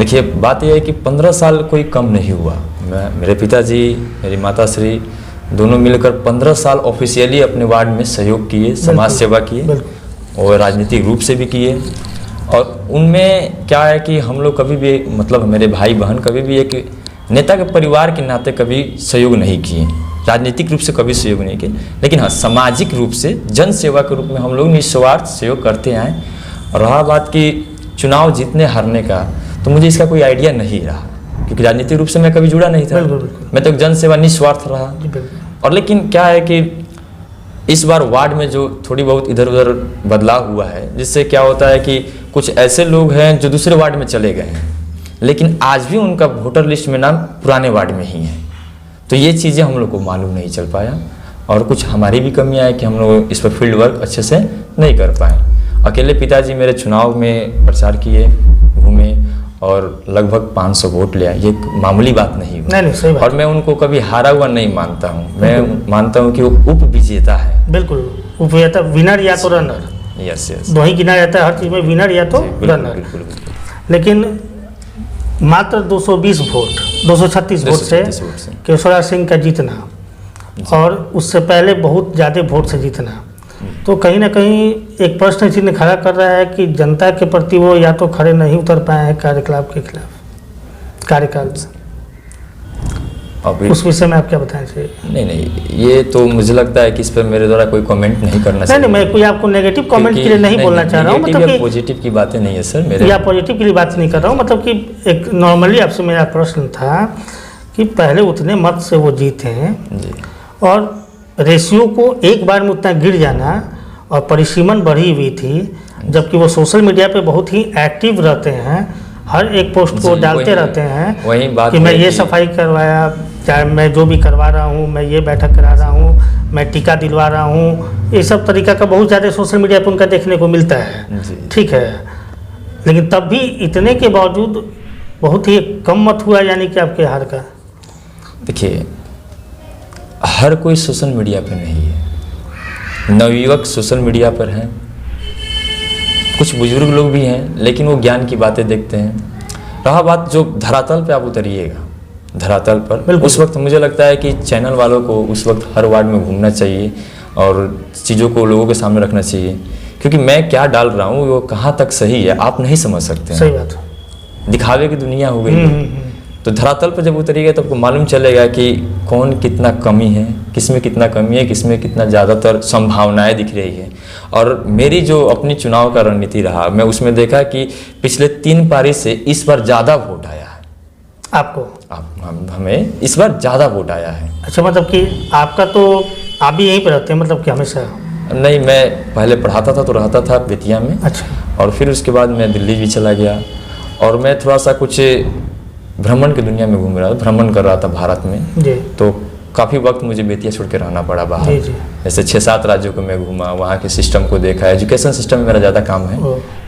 देखिए बात यह है कि 15 साल कोई कम नहीं हुआ। मेरे पिताजी, मेरी माताश्री दोनों मिलकर 15 साल ऑफिशियली अपने वार्ड में सहयोग किए, समाज सेवा किए और राजनीतिक रूप से भी किए। और उनमें क्या है कि हम लोग कभी भी, मतलब मेरे भाई बहन कभी भी एक नेता के परिवार के नाते कभी सहयोग नहीं किए, राजनीतिक रूप से कभी सहयोग नहीं किए, लेकिन हाँ सामाजिक रूप से जन सेवा के रूप में हम लोग निस्वार्थ सहयोग करते आए। और रहा बात कि चुनाव जीतने हारने का, तो मुझे इसका कोई आइडिया नहीं रहा, क्योंकि राजनीतिक रूप से मैं कभी जुड़ा नहीं था। मैं तो जन सेवा निस्वार्थ रहा। और लेकिन क्या है कि इस बार वार्ड में जो थोड़ी बहुत इधर उधर बदलाव हुआ है, जिससे क्या होता है कि कुछ ऐसे लोग हैं जो दूसरे वार्ड में चले गए हैं, लेकिन आज भी उनका वोटर लिस्ट में नाम पुराने वार्ड में ही है। तो ये चीज़ें हम लोग को मालूम नहीं चल पाया, और कुछ हमारी भी कमियां है कि हम लोग इस पर फील्ड वर्क अच्छे से नहीं कर पाए। अकेले पिताजी मेरे चुनाव में प्रचार किए, घूमे और लगभग 500 वोट ले आए। ये मामूली बात नहीं हुई। नहीं, सही बात। और मैं उनको कभी हारा हुआ नहीं मानता हूँ। मैं मानता हूँ कि वो उप विजेता है। बिल्कुल, उप विजेता, विनर या तो रनर। यस यस, दो ही गिना जाता है हर चीज़ में, विनर या तो रनर। बिल्कुल। लेकिन मात्र 220 वोट, 236 वोट से केशवराज सिंह का जीतना, और उससे पहले बहुत ज़्यादा वोट से जीतना, तो कहीं ना कहीं एक प्रश्न चिन्ह खड़ा कर रहा है कि जनता के प्रति वो या तो खड़े नहीं उतर पाए हैं कार्यकलाप के खिलाफ, कार्यकाल से। उस विषय में आप क्या बताएं चाहिए? नहीं, ये तो मुझे लगता है कि इस पर मेरे द्वारा कोई कमेंट नहीं करना चाहिए। नहीं, मैं कोई आपको नेगेटिव कमेंट के लिए नहीं बोलना चाह रहा हूँ, मतलब कि पॉजिटिव की बातें नहीं है सर मेरे, या पॉजिटिव के लिए बात नहीं कर रहा हूँ, मतलब कि एक नॉर्मली आपसे मेरा प्रश्न था कि पहले उतने मत से वो जीते हैं जी, और रेशियो को एक बार में उतना गिर जाना, और परिसीमन बढ़ी हुई थी, जबकि वो सोशल मीडिया पे बहुत ही एक्टिव रहते हैं, हर एक पोस्ट को डालते रहते हैं वही बात कि मैं ये सफाई करवाया, चाहे मैं जो भी करवा रहा हूँ, मैं ये बैठक करा रहा हूँ, मैं टीका दिलवा रहा हूँ, ये सब तरीका का बहुत ज़्यादा सोशल मीडिया पर उनका देखने को मिलता है। ठीक है, लेकिन तब भी इतने के बावजूद बहुत ही कम मत हुआ, यानी कि आपके हार का। देखिए, हर कोई सोशल मीडिया पे नहीं है, नवयुवक सोशल मीडिया पर हैं, कुछ बुजुर्ग लोग भी हैं, लेकिन वो ज्ञान की बातें देखते हैं। रहा बात जो धरातल पे आप उतरिएगा, धरातल पर उस वक्त मुझे लगता है कि चैनल वालों को उस वक्त हर वार्ड में घूमना चाहिए और चीज़ों को लोगों के सामने रखना चाहिए, क्योंकि मैं क्या डाल रहा हूँ वो कहाँ तक सही है आप नहीं समझ सकते हैं। सही बात, दिखावे की दुनिया हो गई है। तो धरातल पर जब उतरिएगा तो आपको मालूम चलेगा कि कौन कितना कमी है, किसमें कितना कमी है, किसमें कितना ज़्यादातर संभावनाएं दिख रही है। और मेरी जो अपनी चुनाव का रणनीति रहा, मैं उसमें देखा कि पिछले 3 पारी से इस बार ज़्यादा वोट आया है। आपको हमें इस बार ज़्यादा वोट आया है। अच्छा, मतलब कि आपका तो आप भी यहीं पर रहते हैं, मतलब कि हमेशा? नहीं, मैं पहले पढ़ाता था तो रहता था बेतिया में। अच्छा। और फिर उसके बाद मैं दिल्ली भी चला गया, और मैं थोड़ा सा कुछ भ्रमण की दुनिया में घूम रहा था, भ्रमण कर रहा था भारत में जी। तो काफ़ी वक्त मुझे बेतिया छोड़ के रहना पड़ा बाहर जी। जैसे 6-7 राज्यों को मैं घूमा, वहाँ के सिस्टम को देखा, एजुकेशन सिस्टम में मेरा ज़्यादा काम है,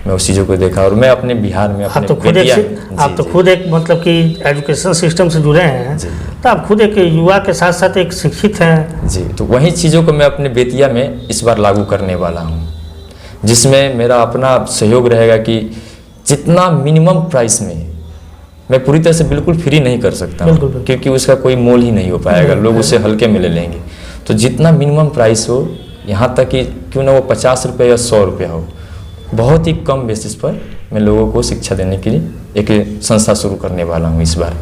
मैं उस चीज़ों को देखा। और मैं अपने बिहार में अपने बेतिया, आप तो खुद एक मतलब कि एजुकेशन सिस्टम से जुड़े हैं, तो आप खुद एक युवा के साथ साथ एक शिक्षित हैं जी। तो वही चीज़ों को मैं अपने बेतिया में इस बार लागू करने वाला हूँ, जिसमें मेरा अपना सहयोग रहेगा कि जितना मिनिमम प्राइस में, मैं पूरी तरह से बिल्कुल फ्री नहीं कर सकता हूँ, क्योंकि उसका कोई मोल ही नहीं हो पाएगा, लोग उसे हल्के में ले लेंगे। तो जितना मिनिमम प्राइस हो, यहाँ तक कि क्यों ना वो 50 रुपये या 100 रुपये हो, बहुत ही कम बेसिस पर मैं लोगों को शिक्षा देने के लिए एक संस्था शुरू करने वाला हूँ इस बार।